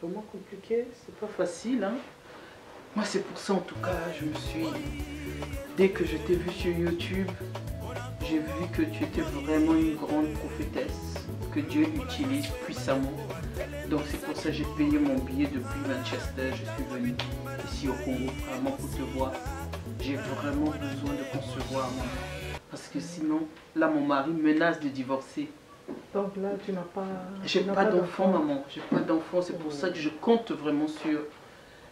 vraiment compliqué, c'est pas facile. Hein. Moi, c'est pour ça, en tout cas, je me suis... Dès que je t'ai vu sur YouTube, j'ai vu que tu étais vraiment une grande prophétesse, que Dieu utilise puissamment. Donc c'est pour ça que j'ai payé mon billet depuis Manchester, je suis venu ici au Congo, vraiment pour te voir. J'ai vraiment besoin de concevoir, moi. Parce que sinon, là, mon mari menace de divorcer. Donc là, tu n'as pas... J'ai pas d'enfant, maman. J'ai pas d'enfant. C'est pour ça que je compte vraiment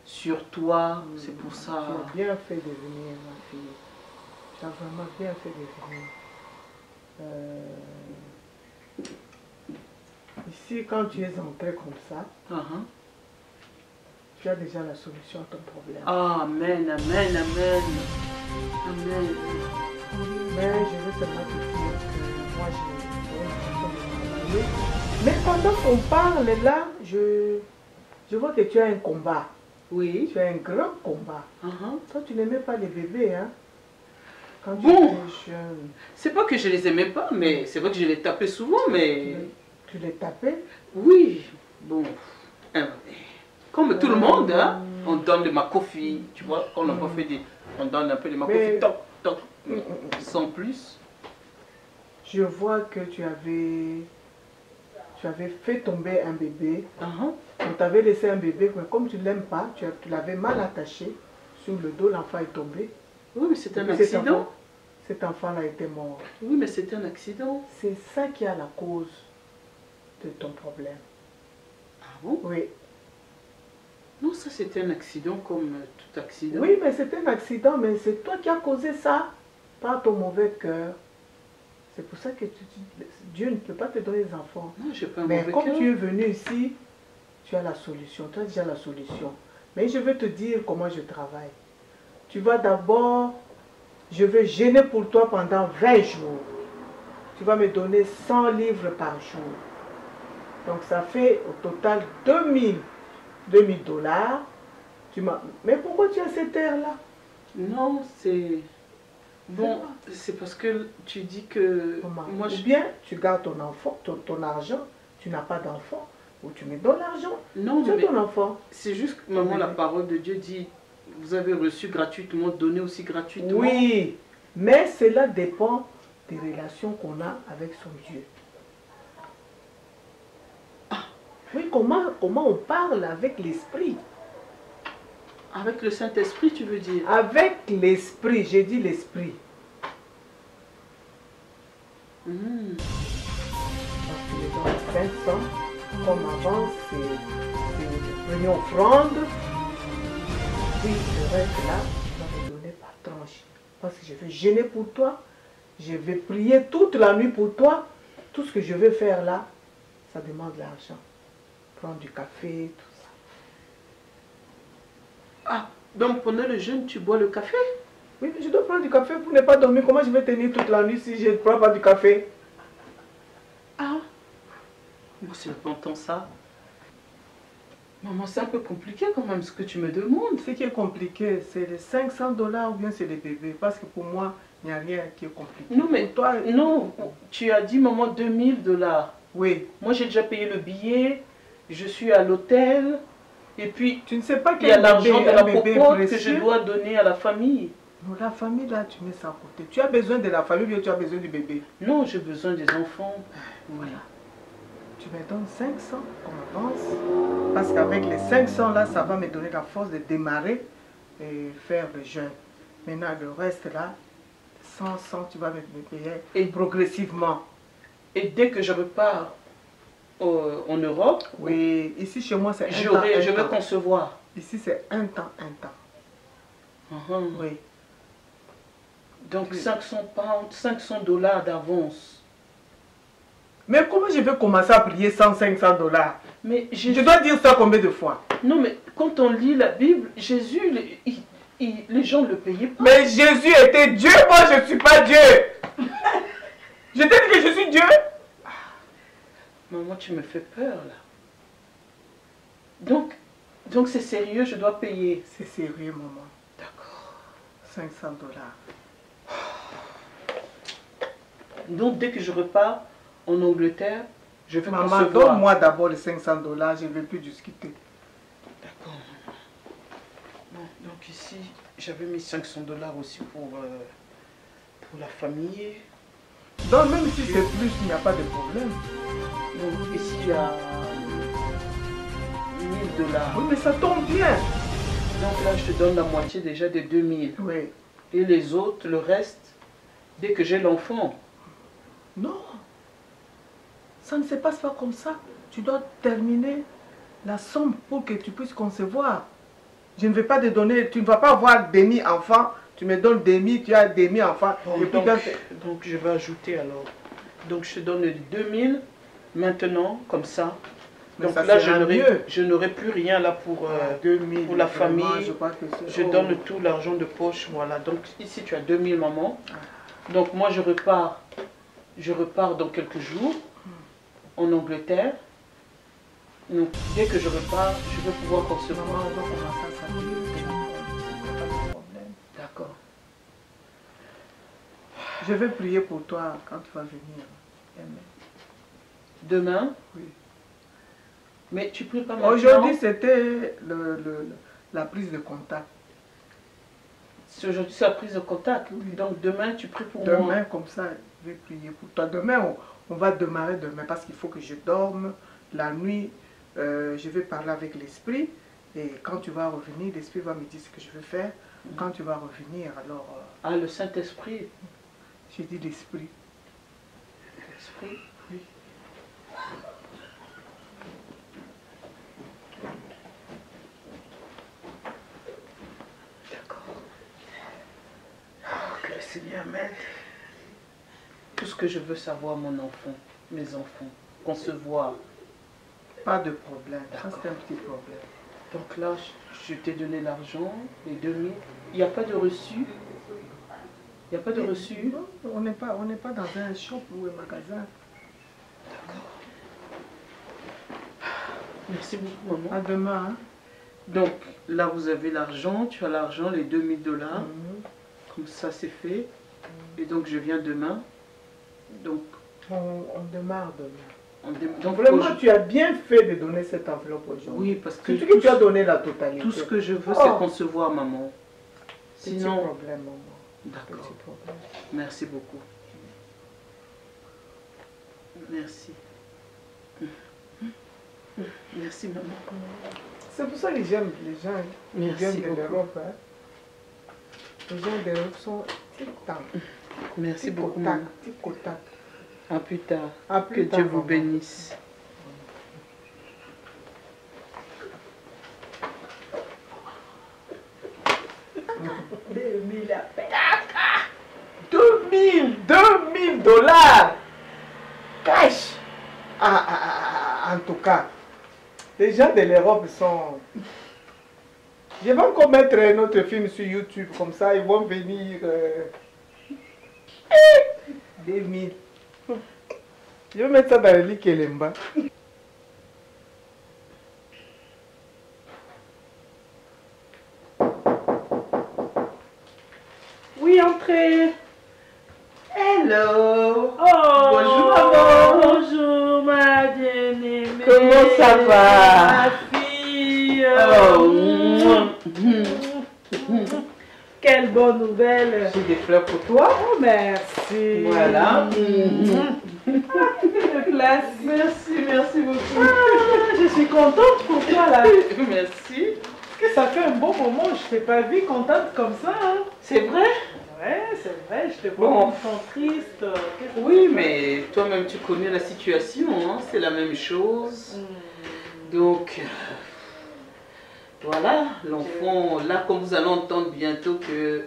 sur toi. C'est pour ça. Tu as bien fait de venir, ma fille. Tu as vraiment bien fait de venir. Ici, quand tu es entré comme ça, tu as déjà la solution à ton problème. Amen, amen, amen. Amen. Mais je veux seulement te dire que moi, j'ai une façon de travailler. Mais pendant qu'on parle là, je vois que tu as un combat. Oui. Tu as un grand combat. Toi, tu n'aimais pas les bébés, hein? Quand tu bon, étais jeune. C'est pas que je les aimais pas, mais c'est vrai que je les tapais souvent, mais... Tu les tapais? Oui. Bon. Comme tout le monde, hein? On donne le macofi, tu vois, quand on n'a pas fait des... On donne un peu de macofi, toc, toc, sans plus. Je vois que tu avais fait tomber un bébé. On t'avait laissé un bébé, mais comme tu ne l'aimes pas, tu l'avais mal attaché sur le dos, l'enfant est tombé. Oui, mais c'était un accident. Cet enfant-là était mort. Oui, mais c'était un accident. C'est ça qui a la cause de ton problème. Ah bon? Oui. Non, ça c'était un accident comme tout accident. Oui, mais c'est un accident, mais c'est toi qui as causé ça par ton mauvais cœur. C'est pour ça que Dieu ne peut pas te donner des enfants. Non, je n'ai pas un mais mauvais comme cœur. tu es venu ici, tu as la solution. Tu as déjà la solution. Mais je vais te dire comment je travaille. Tu vas d'abord, je vais jeûner pour toi pendant 20 jours. Tu vas me donner 100 livres par jour. Donc ça fait au total 2000 dollars. Mais pourquoi tu as cette terre-là? Non, c'est... Bon, c'est parce que tu dis que... Moi, ou bien tu gardes ton enfant, ton argent, tu n'as pas d'enfant, ou tu me donnes l'argent. Non, tu as ton enfant. C'est juste que, maman, la parole de Dieu dit, vous avez reçu gratuitement, donné aussi gratuitement. Oui, mais cela dépend des relations qu'on a avec son Dieu. Oui, comment on parle avec l'esprit? Avec le Saint-Esprit, tu veux dire? Avec l'esprit, j'ai dit l'esprit. Donc, tu me donnes 500, comme avant, c'est une offrande. Puis le reste là, tu vas me donner par tranche. Parce que je vais jeûner pour toi, je vais prier toute la nuit pour toi. Tout ce que je vais faire là, ça demande de l'argent. Prendre du café, tout ça. Ah, donc pendant le jeûne, tu bois le café? Oui, mais je dois prendre du café pour ne pas dormir. Comment je vais tenir toute la nuit si je ne prends pas du café? Ah, moi c'est longtemps ça. Maman, c'est un peu compliqué quand même ce que tu me demandes. Ce qui est compliqué, c'est les 500 dollars ou bien c'est les bébés. Parce que pour moi, il n'y a rien qui est compliqué. Non, mais toi, non, tu as dit, maman, 2000 dollars. Oui. Moi, j'ai déjà payé le billet, je suis à l'hôtel, et puis tu ne sais pas il y a l'argent de la popote que je dois donner à la famille. Non, la famille, là, tu mets ça à côté. Tu as besoin de la famille ou bien tu as besoin du bébé? Non, j'ai besoin des enfants. Voilà. Tu me donnes 500 comme avance. Parce qu'avec les 500 là, ça va me donner la force de démarrer et faire le jeûne. Maintenant, le reste là, 100, tu vas me payer et progressivement. Et dès que je repars en Europe, oui, ici chez moi c'est un temps. Je vais concevoir. Ici c'est un temps. Oui. Donc 500 pounds, 500 dollars d'avance. Mais comment je vais commencer à prier 500 dollars? Mais je dois dire ça combien de fois? Non, mais quand on lit la Bible, Jésus, les gens ne le payaient pas. Mais Jésus était Dieu, moi je ne suis pas Dieu. Je t'ai dit que je suis Dieu. Maman, tu me fais peur là. Donc c'est sérieux, je dois payer. C'est sérieux, maman. D'accord. 500 dollars. Donc dès que je repars en Angleterre, je vais maman, donne-moi d'abord les 500 dollars, je ne vais plus discuter. D'accord. Bon, donc ici, j'avais mis 500 $ aussi pour la famille. Donc même si c'est plus, il n'y a pas de problème. Donc ici, il y a 1000 $. Oui, mais ça tombe bien. Donc là, je te donne la moitié déjà des 2000. Oui. Et les autres, le reste, dès que j'ai l'enfant. Non. Ça ne se passe pas comme ça. Tu dois terminer la somme pour que tu puisses concevoir. Je ne vais pas te donner, tu ne vas pas avoir demi-enfant, tu me donnes demi, tu as demi-enfant. Bon, donc je vais ajouter alors. Donc je te donne les 2000 maintenant, comme ça. Mais donc ça là, mieux. je n'aurai plus rien là pour, 2000, pour la famille. Je, crois que je donne tout l'argent de poche, voilà. Donc ici tu as 2000 maman. Donc moi je repars dans quelques jours en Angleterre. Donc dès que je repars, je vais pouvoir concevoir. Maman, on va commencer à s'habiller. Pas de problème. D'accord. Je vais prier pour toi quand tu vas venir. Amen. Demain? Oui. Mais tu pries pas maintenant? Aujourd'hui, c'était la prise de contact. Aujourd'hui, c'est la prise de contact. Oui. Donc demain, tu pries pour moi. Demain, comme ça, je vais prier pour toi. Demain, on va démarrer demain parce qu'il faut que je dorme. La nuit, je vais parler avec l'esprit. Et quand tu vas revenir, l'esprit va me dire ce que je veux faire. Quand tu vas revenir, alors... Ah, le Saint-Esprit. J'ai dit l'esprit. L'esprit? Oui. D'accord. Que le Seigneur m'aide. Tout ce que je veux savoir, mon enfant, mes enfants, concevoir. Pas de problème. Ça, c'est un petit problème. Donc là, je t'ai donné l'argent, les 2000. Il n'y a pas de reçu? Il n'y a pas de reçu? On n'est pas dans un shop ou un magasin. D'accord. Merci beaucoup, maman. À demain. Hein? Donc, là, vous avez l'argent. Tu as l'argent, les 2000 $. Comme ça, c'est fait. Et donc, je viens demain. Donc, on démarre demain. Donc, vraiment, tu as bien fait de donner cette enveloppe aujourd'hui. Oui, parce que... Surtout que tu as donné la totalité. Tout ce que je veux, c'est concevoir, maman. Sinon... Petit problème, maman. D'accord. Merci beaucoup. Merci. Merci, maman. C'est pour ça que j'aime les gens qui viennent de l'Europe. Hein. Les gens de l'Europe sont tic-tac. Merci beaucoup, maman. Tic-tac. À plus tard. À plus tard, Dieu vous bénisse. $2000 cash. En tout cas, les gens de l'Europe sont... Je vais encore mettre un autre film sur YouTube, comme ça ils vont venir... 2000. Je vais mettre ça dans le lit Kelemba. Oui, entrez. Hello. Oh, bonjour maman. Bonjour ma bien-aimée. Comment ça va? Ma fille. Quelle bonne nouvelle. J'ai des fleurs pour toi. Oh, merci. Voilà. Merci, merci beaucoup. Je suis contente pour toi là. Merci. Parce que ça fait un bon moment, je t'ai pas vu contente comme ça. Hein. C'est vrai? Ouais, c'est vrai, je te vois triste. Oui, mais toi-même tu connais la situation, hein? C'est la même chose. Donc, voilà, l'enfant, là comme vous allez entendre bientôt que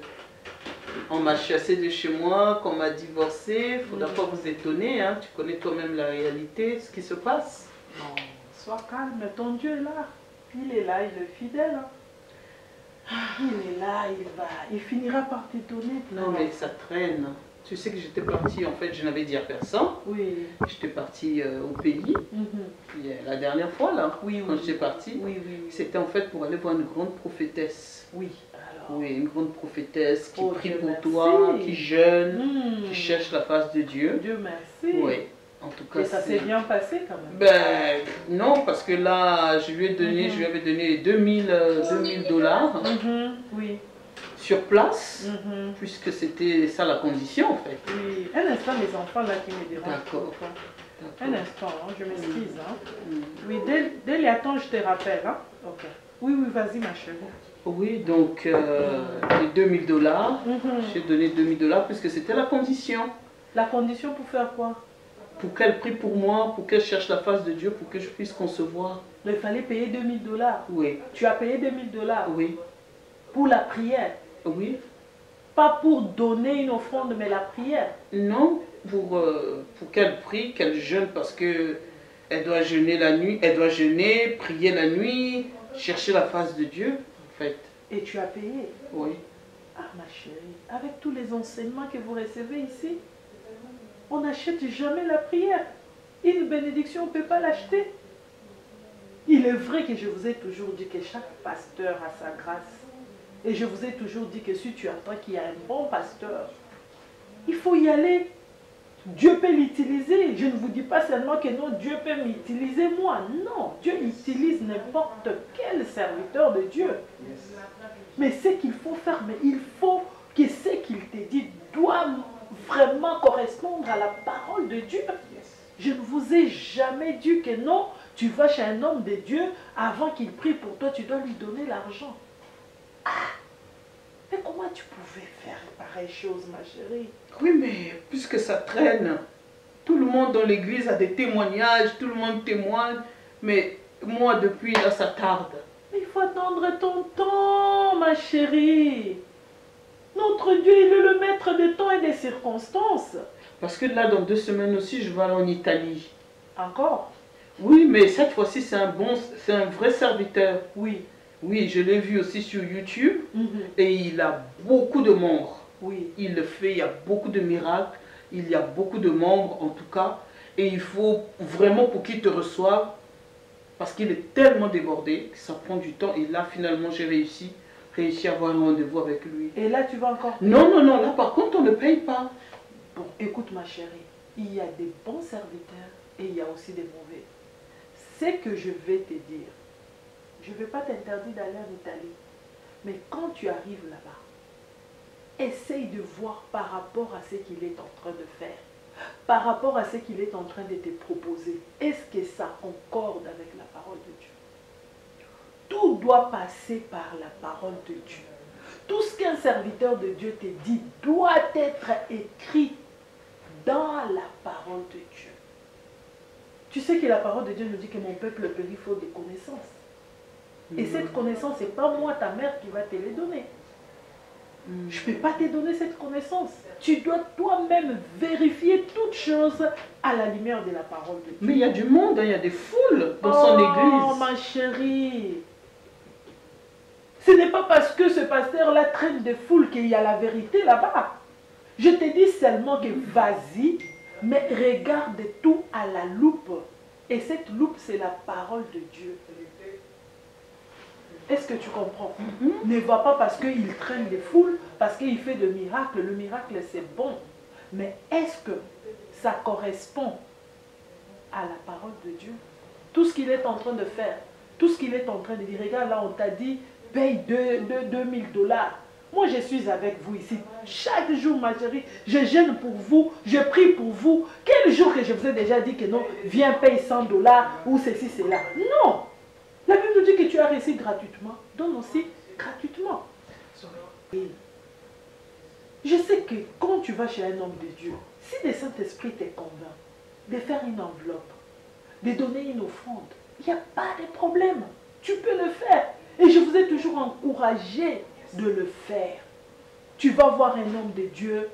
on m'a chassé de chez moi, qu'on m'a divorcé, il ne faudra pas vous étonner, hein? Tu connais toi-même la réalité, ce qui se passe. Non, sois calme, ton Dieu est là. Il est là, il est fidèle. Il est là, il finira par t'étonner. Non, mais ça traîne. Tu sais que j'étais partie, en fait, je n'avais dit à personne. Oui. J'étais partie au pays. La dernière fois, là, quand j'étais partie, c'était en fait pour aller voir une grande prophétesse. Oui. Alors. Oui, une grande prophétesse qui prie pour toi, qui jeûne, qui cherche la face de Dieu. Dieu merci. Oui. En tout cas, et ça s'est bien passé quand même. Ben, non, parce que là, je lui avais donné 2000 dollars Oui. sur place, puisque c'était ça la condition en fait. Oui. Un instant, les enfants là qui me dérangent. D'accord. Un instant, hein, je m'excuse. Oui, dès attends, je te rappelle. Hein. Ok. Oui, vas-y ma chérie. Oui, donc les 2000 dollars, j'ai donné 2000 dollars puisque c'était la condition. La condition pour faire quoi? Pour qu'elle prie pour moi, pour qu'elle cherche la face de Dieu, pour que je puisse concevoir. Il fallait payer 2000 dollars. Oui. Tu as payé 2000 dollars? Oui. Pour la prière? Oui. Pas pour donner une offrande, mais la prière? Non, pour qu'elle prie, qu'elle jeûne, parce que elle doit jeûner la nuit, elle doit jeûner, prier la nuit, chercher la face de Dieu, en fait. Et tu as payé? Oui. Ah ma chérie, avec tous les enseignements que vous recevez ici, on n'achète jamais la prière. Une bénédiction, on ne peut pas l'acheter. Il est vrai que je vous ai toujours dit que chaque pasteur a sa grâce. Et je vous ai toujours dit que si tu attends qu'il y a un bon pasteur, il faut y aller. Dieu peut l'utiliser. Je ne vous dis pas seulement que non, Dieu peut m'utiliser moi. Non, Dieu utilise n'importe quel serviteur de Dieu. Mais ce qu'il faut faire, mais il faut que ce qu'il te dit doit vraiment correspondre à la parole de Dieu. Je ne vous ai jamais dit que non, tu vas chez un homme de Dieu, avant qu'il prie pour toi, tu dois lui donner l'argent. Ah! Mais comment tu pouvais faire pareille chose, ma chérie? Oui, mais puisque ça traîne, tout le monde dans l'église a des témoignages, tout le monde témoigne, mais moi, depuis là, ça tarde. Mais il faut attendre ton temps, ma chérie. Notre Dieu, il est le maître des temps et des circonstances. Parce que là, dans 2 semaines aussi, je vais aller en Italie. Encore? Oui, mais cette fois-ci, c'est un vrai serviteur. Oui. Oui, je l'ai vu aussi sur YouTube et il a beaucoup de membres. Oui. Il le fait, il y a beaucoup de miracles, il y a beaucoup de membres en tout cas. Et il faut vraiment pour qu'il te reçoive, parce qu'il est tellement débordé que ça prend du temps. Et là, finalement, j'ai réussi à avoir un rendez-vous avec lui. Et là, tu vas encore... Non, là par contre, on ne paye pas. Bon, écoute ma chérie, il y a des bons serviteurs et il y a aussi des mauvais. Ce que je vais te dire, je ne vais pas t'interdire d'aller en Italie. Mais quand tu arrives là-bas, essaye de voir par rapport à ce qu'il est en train de faire. Par rapport à ce qu'il est en train de te proposer. Est-ce que ça concorde avec la parole de Dieu? Tout doit passer par la parole de Dieu. Tout ce qu'un serviteur de Dieu te dit doit être écrit dans la parole de Dieu. Tu sais que la parole de Dieu nous dit que mon peuple périt faute de connaissances. Et cette connaissance, ce n'est pas moi, ta mère, qui va te les donner. Je ne peux pas te donner cette connaissance. Tu dois toi-même vérifier toutes choses à la lumière de la parole de Dieu. Mais il y a du monde, il y a des foules dans son église. Oh, ma chérie. Ce n'est pas parce que ce pasteur-là traîne des foules qu'il y a la vérité là-bas. Je te dis seulement que vas-y, mais regarde tout à la loupe. Et cette loupe, c'est la parole de Dieu. Est-ce que tu comprends? Ne va pas parce qu'il traîne des foules, parce qu'il fait de miracles. Le miracle, c'est bon. Mais est-ce que ça correspond à la parole de Dieu? Tout ce qu'il est en train de faire, tout ce qu'il est en train de dire. Regarde, là, on t'a dit, paye 2000 dollars. Moi, je suis avec vous ici. Chaque jour, ma chérie, je jeûne pour vous, je prie pour vous. Quel jour que je vous ai déjà dit que non, viens, paye 100 dollars ou ceci, cela? Non! La Bible nous dit que tu as reçu gratuitement. Donne aussi gratuitement. Et je sais que quand tu vas chez un homme de Dieu, si le Saint-Esprit te convainc de faire une enveloppe, de donner une offrande, il n'y a pas de problème. Tu peux le faire. Et je vous ai toujours encouragé de le faire. Tu vas voir un homme de Dieu,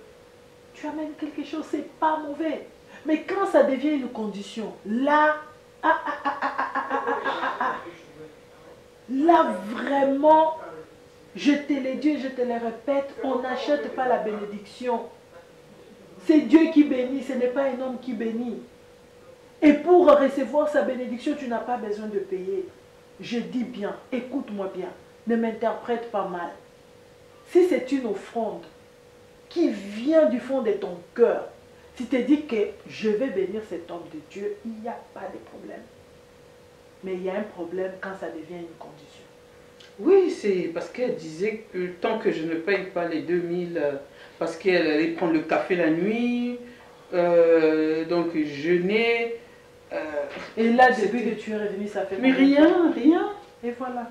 tu amènes quelque chose, c'est pas mauvais. Mais quand ça devient une condition, là, là vraiment, je te l'ai dit, je te le répète, on n'achète pas la bénédiction. C'est Dieu qui bénit, ce n'est pas un homme qui bénit. Et pour recevoir sa bénédiction, tu n'as pas besoin de payer. Je dis bien, écoute-moi bien, ne m'interprète pas mal. Si c'est une offrande qui vient du fond de ton cœur, Si tu dis que je vais bénir cet homme de Dieu, il n'y a pas de problème. Mais il y a un problème quand ça devient une condition. Oui, c'est parce qu'elle disait que tant que je ne paye pas les 2000, parce qu'elle allait prendre le café la nuit, donc jeûner. Et là, depuis que tu es revenu, ça fait... Mais rien, rien. Et voilà.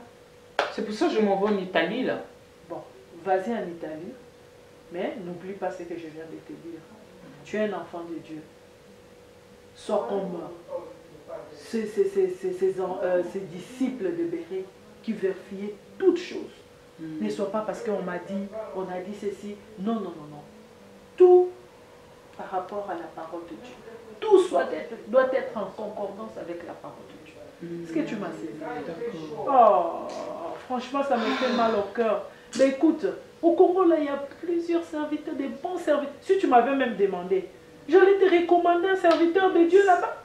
C'est pour ça que je m'envoie en Italie, là. Bon, vas-y en Italie, mais n'oublie pas ce que je viens de te dire. Tu es un enfant de Dieu. Sois comme ces disciples de Béret qui vérifiaient toutes choses. Ne sois pas parce qu'on a dit ceci. Non, non, non, non. Tout par rapport à la parole de Dieu. Tout doit être en concordance avec la parole de Dieu. Est-ce que tu m'as saisi? Oh, franchement, ça me fait mal au cœur. Mais écoute, au Congo, là, il y a plusieurs serviteurs, des bons serviteurs. Si tu m'avais même demandé, j'allais te recommander un serviteur de Dieu là-bas.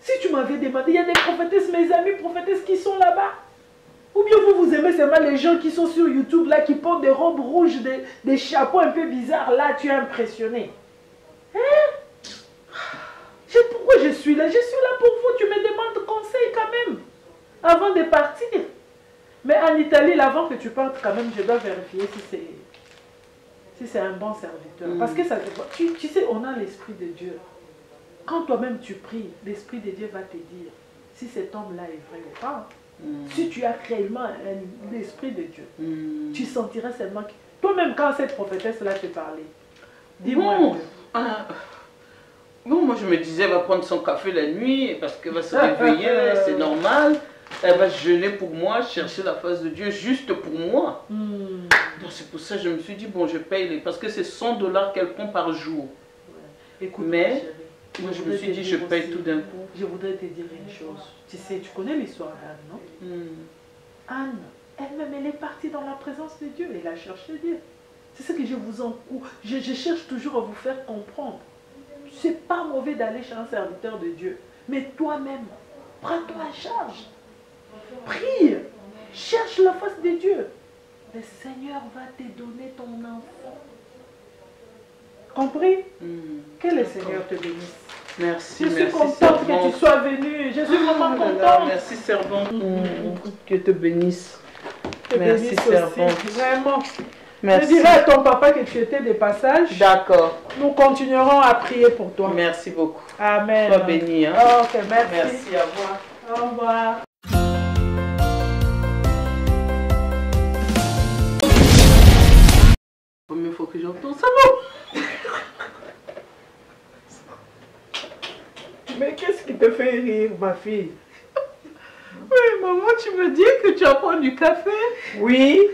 Si tu m'avais demandé, il y a des prophétesses, mes amis prophétesses qui sont là-bas. Ou bien vous aimez seulement les gens qui sont sur YouTube, là, qui portent des robes rouges, des chapeaux un peu bizarres. Là, tu es impressionné. Hein? Pourquoi je suis là? Je suis là pour vous. Tu me demandes conseil quand même. Avant de partir. Mais en Italie, avant que tu partes, quand même, je dois vérifier si c'est un bon serviteur. Parce que ça, tu sais, on a l'Esprit de Dieu. Quand toi-même tu pries, l'Esprit de Dieu va te dire si cet homme-là est vrai ou pas. Si tu as réellement l'Esprit de Dieu, tu sentiras seulement que... Toi-même, quand cette prophétesse-là te parlait, dis-moi un peu. Bon, moi je me disais, elle va prendre son café la nuit parce qu'elle va se réveiller, c'est normal. Elle va jeûner pour moi, chercher la face de Dieu juste pour moi. Donc c'est pour ça que je me suis dit, bon, je paye parce que c'est $100 qu'elle prend par jour. Ouais. Écoute, mais moi je me suis dit, je paye tout d'un coup. Je voudrais te dire une chose. Tu sais, tu connais l'histoire d'Anne, non? Anne, elle-même, elle est partie dans la présence de Dieu. Elle a cherché Dieu. C'est ce que je vous encourage. Je cherche toujours à vous faire comprendre. C'est pas mauvais d'aller chez un serviteur de Dieu. Mais toi-même, prends-toi en charge. Prie. Cherche la face de Dieu. Le Seigneur va te donner ton enfant. Compris? Que le Seigneur te bénisse. Merci, je suis contente que tu sois venue. Je suis vraiment contente. Merci, servante. Que te bénisse. Merci, servante. Vraiment. Merci. Je dirai à ton papa que tu étais de passage. D'accord. Nous continuerons à prier pour toi. Merci beaucoup. Amen. Sois béni. Hein? Ok, merci. Merci, au revoir. Au revoir. Première fois que j'entends ça, non? Mais qu'est-ce qui te fait rire, ma fille? Oui, maman, tu me dis que tu vas prendre du café? Oui.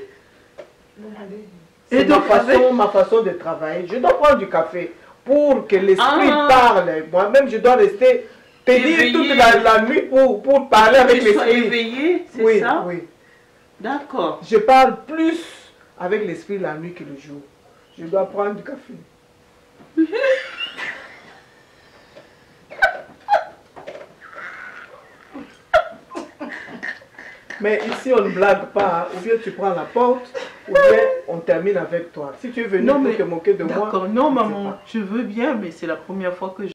Et C'est donc, ma façon de travailler. Je dois prendre du café pour que l'esprit parle. Moi-même, je dois rester tenir toute la nuit pour parler avec l'esprit. Éveillé, c'est ça? Oui. D'accord. Je parle plus avec l'esprit la nuit que le jour. Je dois prendre du café. Mais ici, on ne blague pas. Hein. Ou bien tu prends la porte, ou bien on termine avec toi. Si tu es venu pour te moquer de moi... D'accord, non maman, je veux bien, mais c'est la première fois que je...